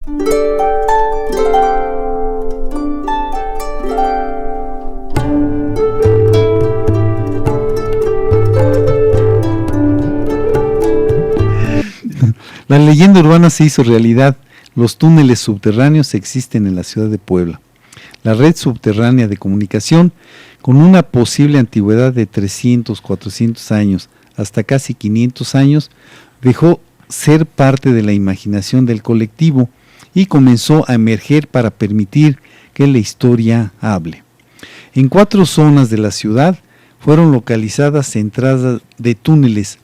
La leyenda urbana se hizo realidad. Los túneles subterráneos existen en la ciudad de Puebla. La red subterránea de comunicación, con una posible antigüedad de 300, 400 años, hasta casi 500 años, dejó ser parte de la imaginación del colectivo y comenzó a emerger para permitir que la historia hable. En 4 zonas de la ciudad fueron localizadas entradas de túneles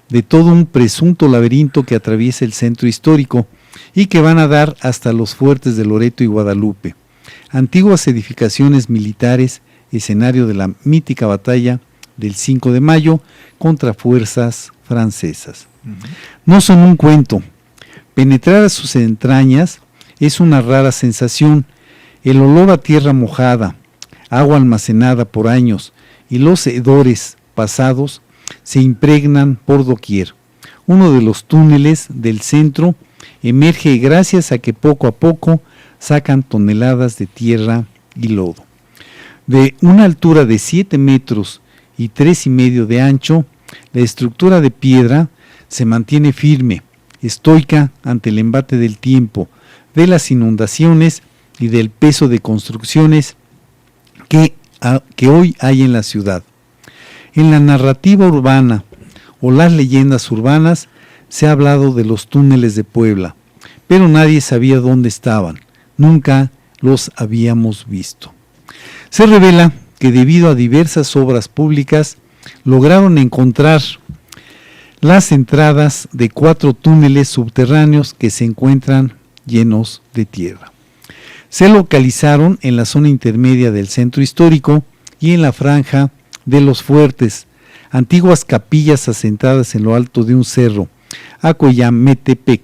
de todo un presunto laberinto que atraviesa el centro histórico y que van a dar hasta los fuertes de Loreto y Guadalupe, antiguas edificaciones militares, escenario de la mítica batalla del 5 de mayo contra fuerzas francesas. No son un cuento. Penetrar a sus entrañas es una rara sensación. El olor a tierra mojada, agua almacenada por años y los hedores pasados se impregnan por doquier. Uno de los túneles del centro emerge gracias a que poco a poco sacan toneladas de tierra y lodo. De una altura de 7 metros y 3,5 de ancho, la estructura de piedra se mantiene firme, estoica ante el embate del tiempo, de las inundaciones y del peso de construcciones que hoy hay en la ciudad. En la narrativa urbana o las leyendas urbanas se ha hablado de los túneles de Puebla, pero nadie sabía dónde estaban, nunca los habíamos visto. Se revela que debido a diversas obras públicas lograron encontrar las entradas de 4 túneles subterráneos que se encuentran llenos de tierra. Se localizaron en la zona intermedia del centro histórico y en la franja de los fuertes, antiguas capillas asentadas en lo alto de un cerro, Acoyametepec,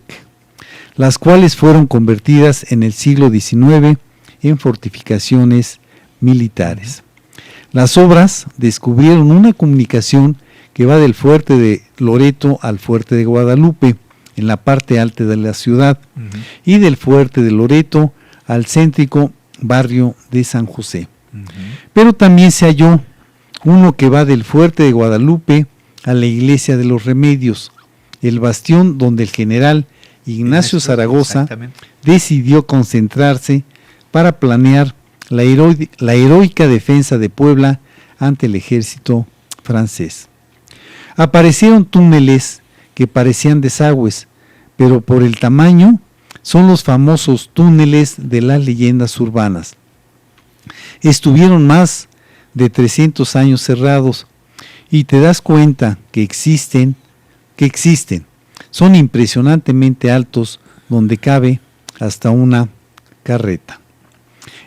las cuales fueron convertidas en el siglo XIX en fortificaciones militares. Las obras descubrieron una comunicación que va del fuerte de Loreto al fuerte de Guadalupe, en la parte alta de la ciudad, y del fuerte de Loreto al céntrico barrio de San José. Pero también se halló uno que va del fuerte de Guadalupe a la iglesia de los Remedios, el bastión donde el general Ignacio Zaragoza decidió concentrarse para planear la heroica defensa de Puebla ante el ejército francés. Aparecieron túneles que parecían desagües, pero por el tamaño son los famosos túneles de las leyendas urbanas. Estuvieron más de 300 años cerrados y te das cuenta que existen. Son impresionantemente altos, donde cabe hasta una carreta.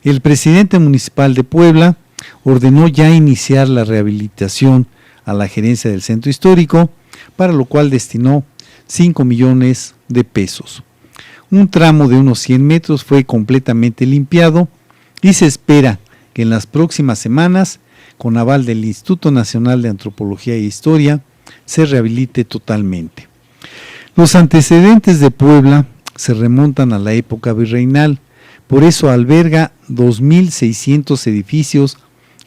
El presidente municipal de Puebla ordenó ya iniciar la rehabilitación a la gerencia del centro histórico, para lo cual destinó 5 millones de pesos. Un tramo de unos 100 metros fue completamente limpiado y se espera que en las próximas semanas, con aval del Instituto Nacional de Antropología e Historia, se rehabilite totalmente. Los antecedentes de Puebla se remontan a la época virreinal, por eso alberga 2.600 edificios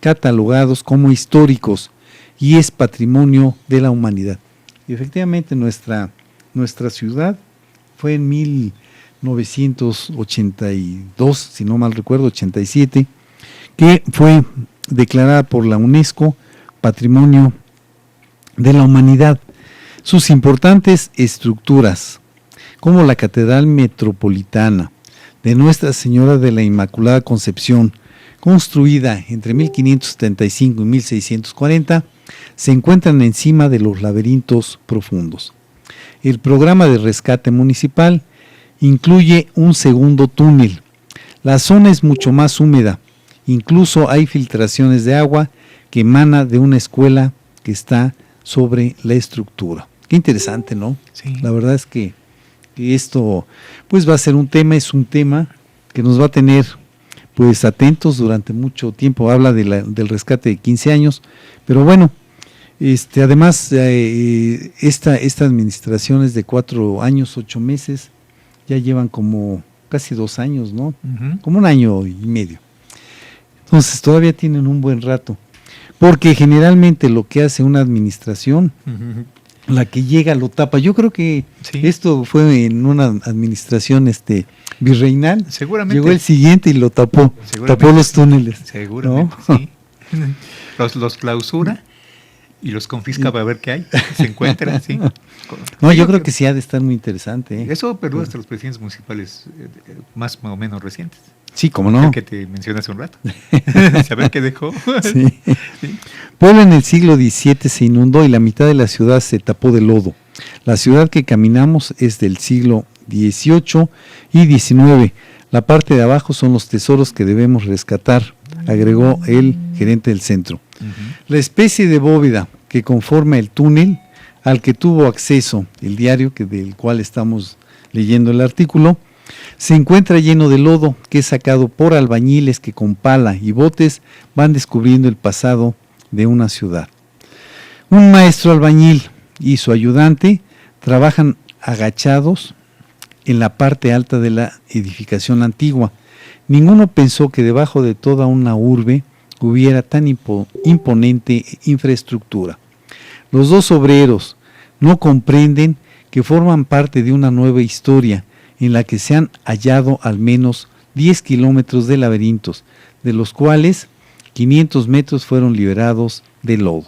catalogados como históricos y es patrimonio de la humanidad. Y efectivamente nuestra ciudad fue en 1982, si no mal recuerdo, 87, que fue declarada por la UNESCO Patrimonio de la Humanidad. Sus importantes estructuras, como la Catedral Metropolitana de Nuestra Señora de la Inmaculada Concepción, construida entre 1575 y 1640, se encuentran encima de los laberintos profundos. El programa de rescate municipal incluye un segundo túnel. La zona es mucho más húmeda, incluso hay filtraciones de agua que emana de una escuela que está sobre la estructura. Qué interesante, ¿no? Sí. La verdad es que esto pues va a ser un tema que nos va a tener pues atentos durante mucho tiempo. Habla del rescate de 15 años, pero bueno, además esta administración es de 4 años, 8 meses, ya llevan como casi 2 años, ¿no? Ujú. Como 1 año y medio. Entonces todavía tienen un buen rato. Porque generalmente lo que hace una administración, Ujú. la que llega lo tapa. Yo creo que Sí. esto fue en una administración virreinal. Seguramente. Llegó el siguiente y lo tapó. Seguramente. Tapó los túneles. Seguramente, ¿no? sí. Los clausura y los confisca para ver qué hay. Se encuentran, sí. No, yo creo que sí ha de estar muy interesante. Eso perdura hasta los presidentes municipales más o menos recientes. Sí, cómo no. El que te mencioné hace un rato. Saber qué dejó. Sí. Sí. Puebla en el siglo XVII se inundó y la mitad de la ciudad se tapó de lodo. La ciudad que caminamos es del siglo XVIII y XIX. La parte de abajo son los tesoros que debemos rescatar, agregó el gerente del centro. Ujú. La especie de bóveda que conforma el túnel al que tuvo acceso el diario del cual estamos leyendo el artículo, se encuentra lleno de lodo que es sacado por albañiles que con pala y botes van descubriendo el pasado de una ciudad. Un maestro albañil y su ayudante trabajan agachados en la parte alta de la edificación antigua. Ninguno pensó que debajo de toda una urbe hubiera tan imponente infraestructura. Los 2 obreros no comprenden que forman parte de una nueva historia en la que se han hallado al menos 10 kilómetros de laberintos, de los cuales 500 metros fueron liberados de lodo.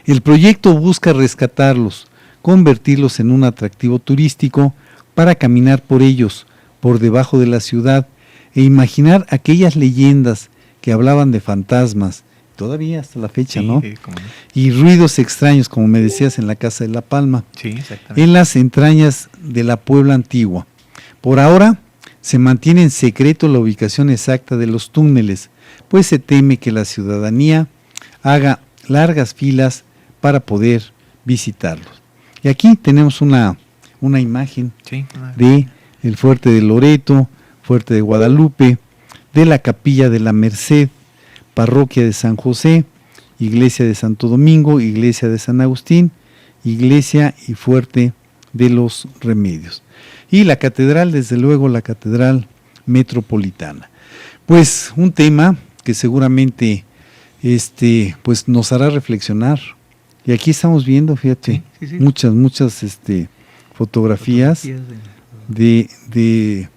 El proyecto busca rescatarlos, convertirlos en un atractivo turístico para caminar por ellos, por debajo de la ciudad, e imaginar aquellas leyendas que hablaban de fantasmas, todavía hasta la fecha, Sí, ¿no? cómo no. Y ruidos extraños, como me decías, en la Casa de la Palma, Sí, exactamente. en las entrañas de la Puebla antigua. Por ahora, se mantiene en secreto la ubicación exacta de los túneles, pues se teme que la ciudadanía haga largas filas para poder visitarlos. Y aquí tenemos una imagen Sí, de el Fuerte de Loreto, Fuerte de Guadalupe, de la Capilla de la Merced, Parroquia de San José, Iglesia de Santo Domingo, Iglesia de San Agustín, Iglesia y Fuerte de los Remedios. Y la catedral, desde luego, la Catedral Metropolitana. Pues un tema que seguramente pues nos hará reflexionar. Y aquí estamos viendo, fíjate, Sí, sí, sí. muchas fotografías del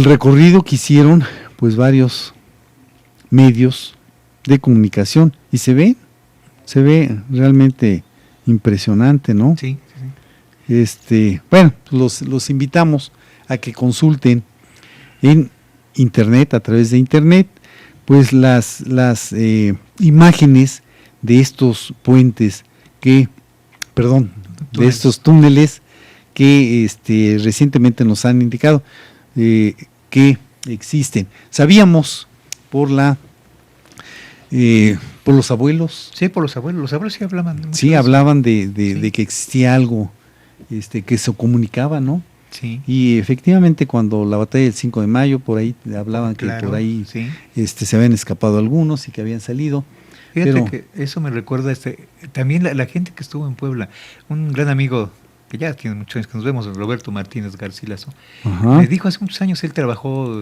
recorrido que hicieron pues varios medios de comunicación y se ve realmente impresionante, ¿no? Sí, sí, sí. Bueno, los invitamos a que consulten en internet, a través de internet, pues las imágenes de estos puentes de estos túneles que recientemente nos han indicado que existen. Sabíamos por los abuelos. Sí, por los abuelos sí hablaban. mucho Sí, de eso. hablaban de Sí. que existía algo que se comunicaba, ¿no? Sí. Y efectivamente cuando la batalla del 5 de mayo, por ahí hablaban Claro, que por ahí sí. se habían escapado algunos y que habían salido. Fíjate pero que eso me recuerda también la gente que estuvo en Puebla, un gran amigo que ya tiene muchos años que nos vemos, Roberto Martínez Garcilaso, ajá, me dijo hace muchos años, él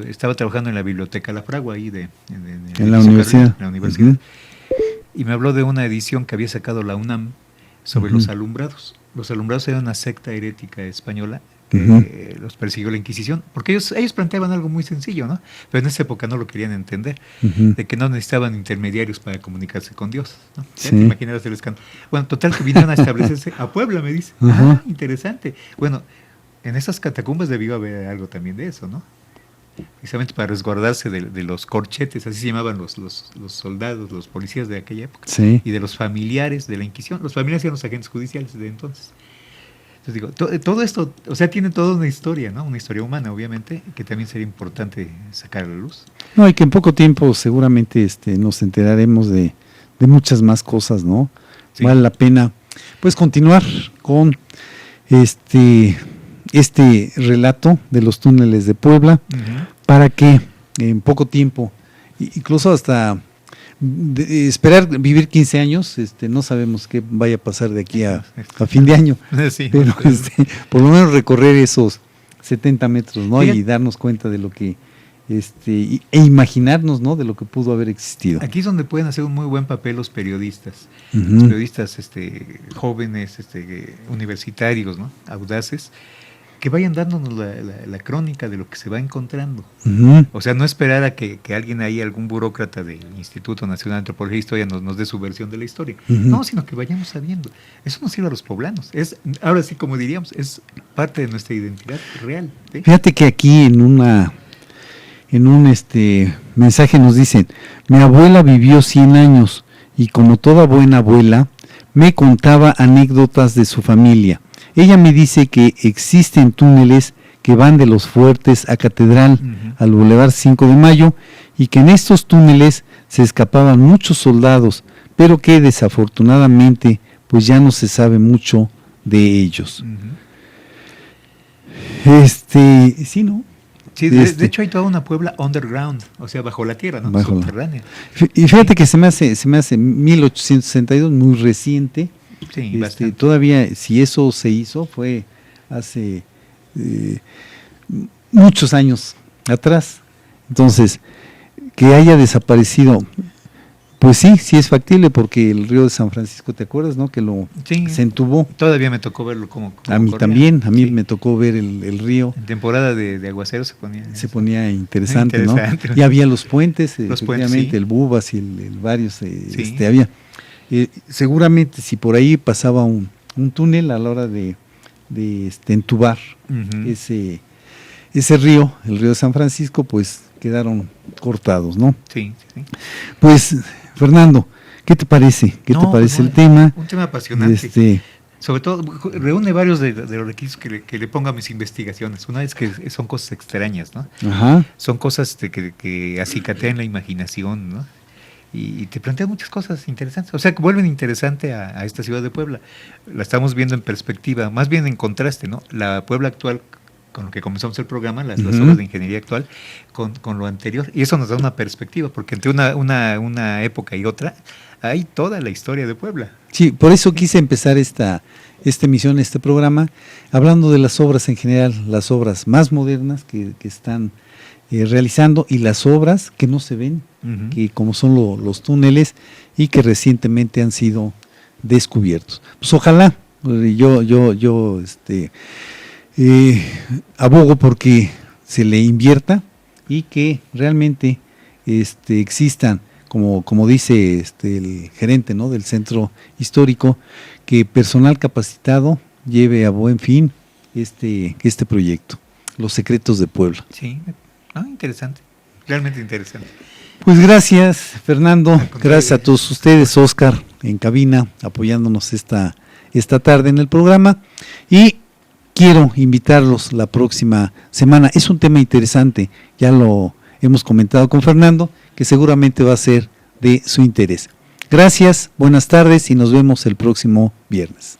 estaba trabajando en la biblioteca La Fragua ahí en la universidad. en la universidad, Ujú. y me habló de una edición que había sacado la UNAM sobre Ujú. los alumbrados. Los alumbrados eran una secta herética española que Ujú. los persiguió la Inquisición, porque ellos planteaban algo muy sencillo, ¿no? Pero en esa época no lo querían entender, Ujú. de que no necesitaban intermediarios para comunicarse con Dios, ¿no? Ya Sí. te imaginarás el escándalo. Bueno, total que vinieron a establecerse a Puebla, me dice. Ajá. Ah, interesante. Bueno, en esas catacumbas debió haber algo también de eso, ¿no? Precisamente para resguardarse de los corchetes, así se llamaban los soldados, los policías de aquella época, Sí. y de los familiares de la Inquisición. Los familiares eran los agentes judiciales de entonces. Entonces digo, todo esto, o sea, tiene toda una historia, ¿no? Una historia humana, obviamente, que también sería importante sacar a la luz. No, y que en poco tiempo seguramente nos enteraremos de muchas más cosas, ¿no? Sí. Vale la pena pues continuar con este relato de los túneles de Puebla Uh-huh. para que en poco tiempo, incluso hasta esperar vivir 15 años, no sabemos qué vaya a pasar de aquí a fin de año, Sí, pero por lo menos recorrer esos 70 metros, ¿no? Fíjate, Y darnos cuenta de lo que, e imaginarnos, ¿no? De lo que pudo haber existido. aquí es donde pueden hacer un muy buen papel los periodistas. Ujú. Los periodistas jóvenes, universitarios, ¿no? Audaces, que vayan dándonos la crónica de lo que se va encontrando. Ujú. O sea, no esperar a que alguien ahí, algún burócrata del Instituto Nacional de Antropología e Historia nos dé su versión de la historia. Ujú. No, sino que vayamos sabiendo. Eso nos sirve a los poblanos. Ahora sí, como diríamos, es parte de nuestra identidad real. ¿Sí? Fíjate que aquí en un mensaje nos dicen: mi abuela vivió 100 años y como toda buena abuela me contaba anécdotas de su familia. Ella me dice que existen túneles que van de Los Fuertes a Catedral, Ujú. al Boulevard 5 de Mayo, y que en estos túneles se escapaban muchos soldados, pero que desafortunadamente pues ya no se sabe mucho de ellos. Ujú. Sí, ¿no? Sí, de hecho hay toda una Puebla underground, o sea, bajo la tierra, ¿no? Subterránea. Y fíjate que se me hace 1862, muy reciente. Sí, bastante. Todavía, si eso se hizo, fue hace muchos años atrás. Entonces, que haya desaparecido, pues sí es factible, porque el río de San Francisco, ¿te acuerdas, no? Que Sí. se entubó. Todavía me tocó verlo como A mí corría. también, a mí Sí. me tocó ver el río. En temporada de aguacero se ponía Interesante, interesante. ¿no? Y había los puentes, Los efectivamente, puentes, sí. el Bubas y el varios, Sí. había. Seguramente si por ahí pasaba un túnel a la hora de entubar Ujú. ese río, el río de San Francisco, pues quedaron cortados, ¿no? Sí. Pues, Fernando, ¿qué te parece? ¿Qué te parece el tema? Un tema apasionante. Sobre todo, reúne varios de los requisitos que le pongo a mis investigaciones. Una es que son cosas extrañas, ¿no? Ajá. Son cosas que acicatean la imaginación, ¿no? Y te plantean muchas cosas interesantes. O sea, que vuelven interesante a esta ciudad de Puebla. La estamos viendo en perspectiva, más bien en contraste, ¿no? La Puebla actual, con lo que comenzamos el programa, las obras de ingeniería actual, con lo anterior. Y eso nos da una perspectiva, porque entre una época y otra hay toda la historia de Puebla. Sí, por eso quise empezar esta emisión, este programa, hablando de las obras en general, las obras más modernas que están realizando, y las obras que no se ven, Uh-huh. que como son los túneles, y que recientemente han sido descubiertos. Pues ojalá, yo abogo porque se le invierta y que realmente existan, como dice el gerente, ¿no?, del centro histórico, que personal capacitado lleve a buen fin este proyecto, Los Secretos de Puebla. Sí, interesante, realmente interesante. Pues gracias, Fernando, gracias a todos ustedes, Oscar en cabina, apoyándonos esta tarde en el programa, y quiero invitarlos la próxima semana. Es un tema interesante, ya lo hemos comentado con Fernando, que seguramente va a ser de su interés. Gracias, buenas tardes y nos vemos el próximo viernes.